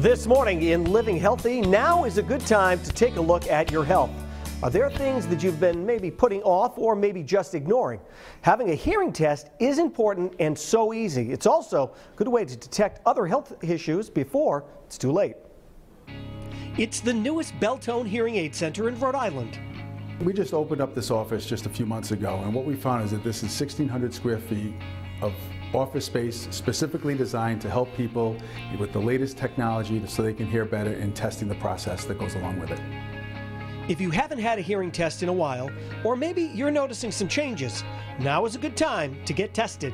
This morning in Living Healthy, now is a good time to take a look at your health. Are there things that you've been maybe putting off or maybe just ignoring? Having a hearing test is important and so easy. It's also a good way to detect other health issues before it's too late. It's the newest Beltone Hearing Aid Center in Rhode Island. We just opened up this office just a few months ago, and what we found is that this is 1,600 square feet of office space specifically designed to help people with the latest technology so they can hear better and testing the process that goes along with it. If you haven't had a hearing test in a while, or maybe you're noticing some changes, now is a good time to get tested.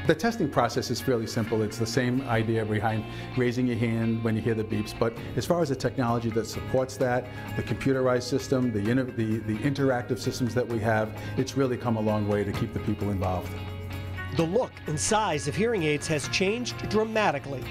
The testing process is fairly simple. It's the same idea behind raising your hand when you hear the beeps, but as far as the technology that supports that, the computerized system, the interactive systems that we have, it's really come a long way to keep the people involved. The look and size of hearing aids has changed dramatically.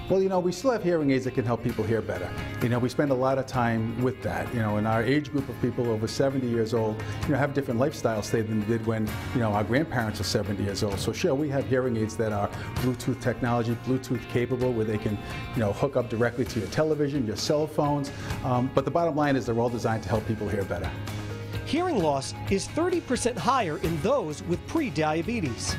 Well, we still have hearing aids that can help people hear better. We spend a lot of time with that. In our age group of people over 70 years old, have different lifestyles today than they did when, our grandparents are 70 years old. So sure, we have hearing aids that are Bluetooth technology, Bluetooth capable, where they can, hook up directly to your television, your cell phones. But the bottom line is they're all designed to help people hear better. Hearing loss is 30% higher in those with pre-diabetes.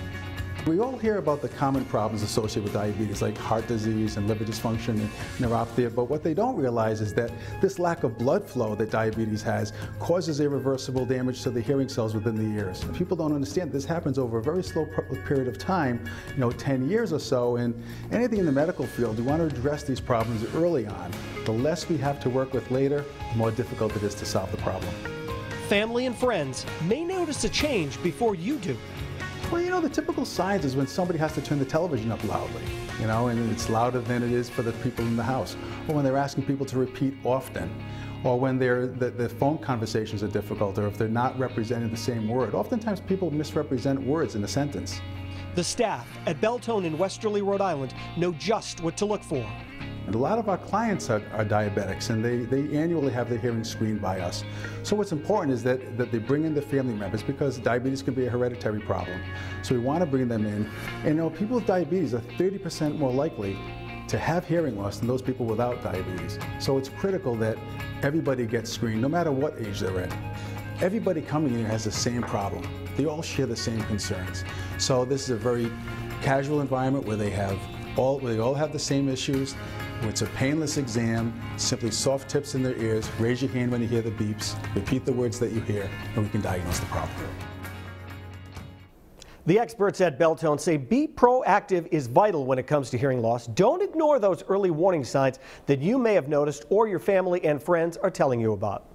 We all hear about the common problems associated with diabetes, like heart disease and liver dysfunction and neuropathy, but what they don't realize is that this lack of blood flow that diabetes has causes irreversible damage to the hearing cells within the ears. People don't understand this happens over a very slow period of time, 10 years or so, and anything in the medical field, we want to address these problems early on. The less we have to work with later, the more difficult it is to solve the problem. Family and friends may notice a change before you do. Well, the typical signs is when somebody has to turn the television up loudly, and it's louder than it is for the people in the house, or when they're asking people to repeat often, or when the phone conversations are difficult, or if they're not representing the same word. Oftentimes people misrepresent words in a sentence. The staff at Beltone in Westerly, Rhode Island know just what to look for. And a lot of our clients are diabetics, and they annually have their hearing screened by us. So what's important is that they bring in the family members, because diabetes can be a hereditary problem. So we want to bring them in. And people with diabetes are 30% more likely to have hearing loss than those people without diabetes. So it's critical that everybody gets screened, no matter what age they're in. Everybody coming in here has the same problem. They all share the same concerns. So this is a very casual environment where they all have the same issues. It's a painless exam, simply soft tips in their ears, raise your hand when you hear the beeps, repeat the words that you hear, and we can diagnose the problem. The experts at Beltone say be proactive is vital when it comes to hearing loss. Don't ignore those early warning signs that you may have noticed or your family and friends are telling you about.